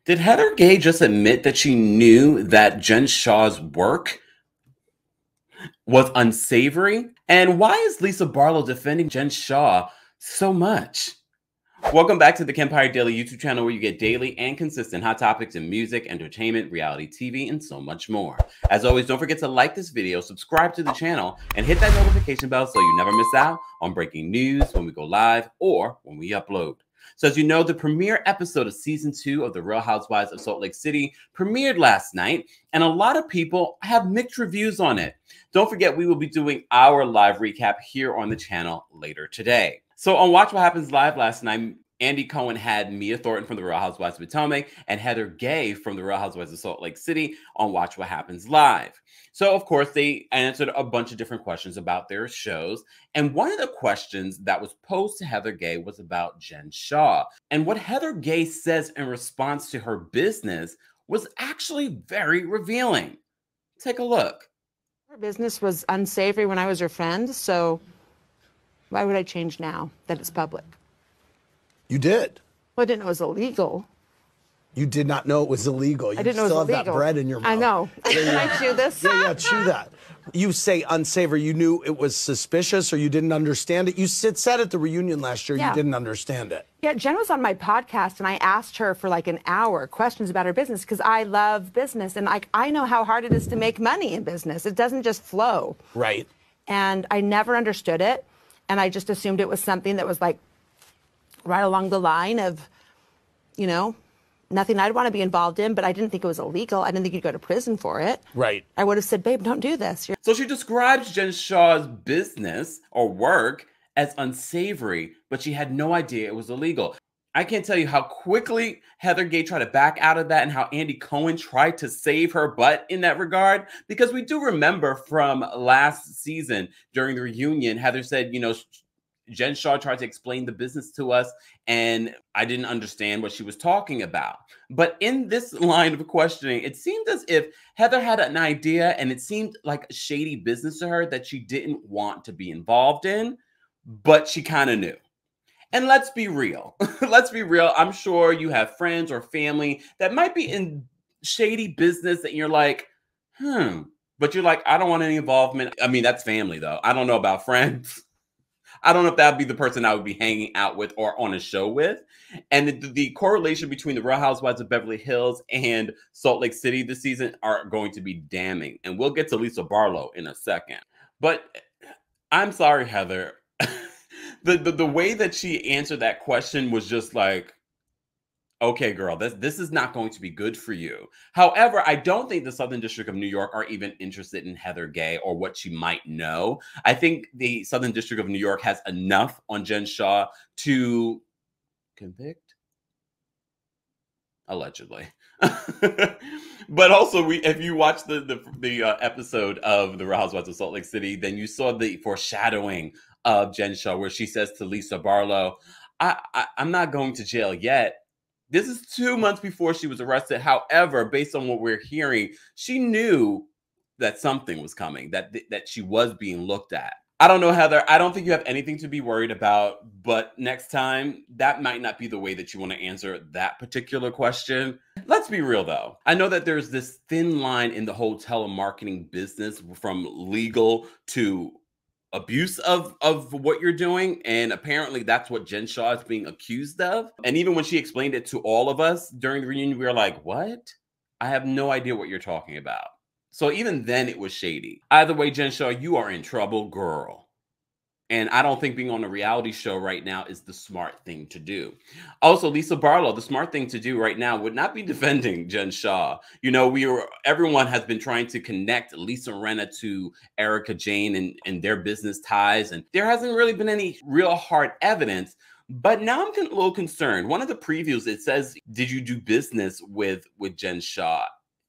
Did Heather Gay just admit that she knew that Jen Shah's work was unsavory? And why is Lisa Barlow defending Jen Shah so much? Welcome back to the Kempire Daily YouTube channel, where you get daily and consistent hot topics in music, entertainment, reality TV, and so much more. As always, don't forget to like this video, subscribe to the channel, and hit that notification bell so you never miss out on breaking news when we go live or when we upload. So as you know, the premiere episode of season 2 of The Real Housewives of Salt Lake City premiered last night, and a lot of people have mixed reviews on it. Don't forget, we will be doing our live recap here on the channel later today. So on Watch What Happens Live last night, Andy Cohen had Mia Thornton from The Real Housewives of Potomac and Heather Gay from The Real Housewives of Salt Lake City on Watch What Happens Live. So, of course, they answered a bunch of different questions about their shows. And one of the questions that was posed to Heather Gay was about Jen Shah. And what Heather Gay says in response to her business was actually very revealing. Take a look. Her business was unsavory when I was her friend, so why would I change now that it's public? You did. Well, I didn't know it was illegal. You did not know it was illegal. You I didn't know it was still illegal. have that bread in your mouth. I know. Can I chew this? Yeah, chew that. You say unsavory. You knew it was suspicious or you didn't understand it. You said at the reunion last year you didn't understand it. Yeah, Jen was on my podcast and I asked her for like an hour questions about her business because I love business and I know how hard it is to make money in business. It doesn't just flow. Right. And I never understood it. And I just assumed it was something that was like right along the line of, you know, nothing I'd want to be involved in, but I didn't think it was illegal. I didn't think you'd go to prison for it. Right. I would have said, babe, don't do this. So she describes Jen Shah's business or work as unsavory, but she had no idea it was illegal. I can't tell you how quickly Heather Gay tried to back out of that and how Andy Cohen tried to save her butt in that regard, because we do remember from last season during the reunion, Heather said, you know, Jen Shah tried to explain the business to us, and I didn't understand what she was talking about. But in this line of questioning, it seemed as if Heather had an idea, and it seemed like a shady business to her that she didn't want to be involved in, but she kind of knew. And let's be real. Let's be real. I'm sure you have friends or family that might be in shady business that you're like, but you're like, I don't want any involvement. I mean, that's family, though. I don't know about friends. I don't know if that'd be the person I would be hanging out with or on a show with. And the correlation between the Real Housewives of Beverly Hills and Salt Lake City this season are going to be damning. And we'll get to Lisa Barlow in a second. But I'm sorry, Heather. The way that she answered that question was just like, okay, girl, this is not going to be good for you. However, I don't think the Southern District of New York are even interested in Heather Gay or what she might know. I think the Southern District of New York has enough on Jen Shah to convict, allegedly. But also, if you watch the episode of The Real Housewives of Salt Lake City, then you saw the foreshadowing of Jen Shah, where she says to Lisa Barlow, I'm not going to jail yet. This is 2 months before she was arrested. However, based on what we're hearing, she knew that something was coming, that she was being looked at. I don't know, Heather. I don't think you have anything to be worried about, but next time, that might not be the way that you want to answer that particular question. Let's be real, though. I know that there's this thin line in the whole telemarketing business, from legal to abuse of what you're doing, and apparently that's what Jen Shah is being accused of. And even when she explained it to all of us during the reunion, we were like, what? I have no idea what you're talking about. So even then it was shady. Either way, Jen Shah, you are in trouble, girl. And I don't think being on a reality show right now is the smart thing to do. Also, Lisa Barlow, the smart thing to do right now would not be defending Jen Shah. You know, everyone has been trying to connect Lisa Rinna to Erica Jane and their business ties. And there hasn't really been any real hard evidence. But now I'm a little concerned. One of the previews, it says, did you do business with Jen Shah?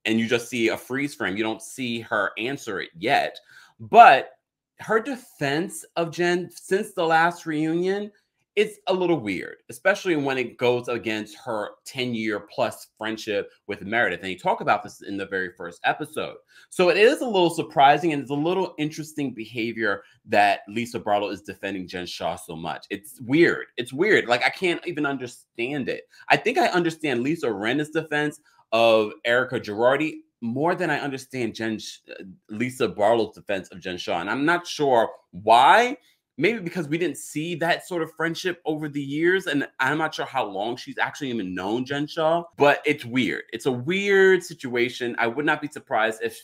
And you just see a freeze frame. You don't see her answer it yet. But her defense of Jen since the last reunion it's a little weird, especially when it goes against her 10-year plus friendship with Meredith. And you talk about this in the very first episode. So it is a little surprising, and it's a little interesting behavior that Lisa Barlow is defending Jen Shah so much. It's weird. It's weird. Like, I can't even understand it. I think I understand Lisa Rinna's defense of Erica Girardi more than I understand Lisa Barlow's defense of Jen Shah. And I'm not sure why. Maybe because we didn't see that sort of friendship over the years. And I'm not sure how long she's actually even known Jen Shah. But it's weird. It's a weird situation. I would not be surprised if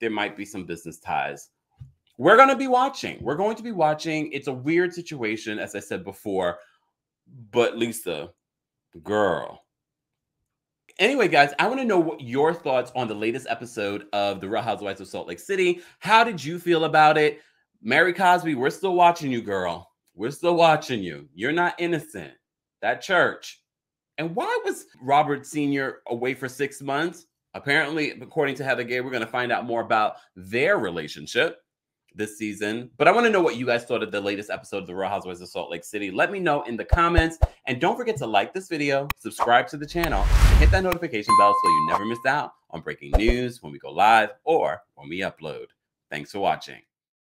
there might be some business ties. We're going to be watching. We're going to be watching. It's a weird situation, as I said before. But Lisa, girl. Anyway, guys, I want to know what your thoughts on the latest episode of The Real Housewives of Salt Lake City. How did you feel about it? Mary Cosby, we're still watching you, girl. We're still watching you. You're not innocent. That church. And why was Robert Sr. away for 6 months? Apparently, according to Heather Gay, we're going to find out more about their relationship this season. But I want to know what you guys thought of the latest episode of The Real Housewives of Salt Lake City. Let me know in the comments. And don't forget to like this video, subscribe to the channel, and hit that notification bell so you never miss out on breaking news when we go live or when we upload. Thanks for watching.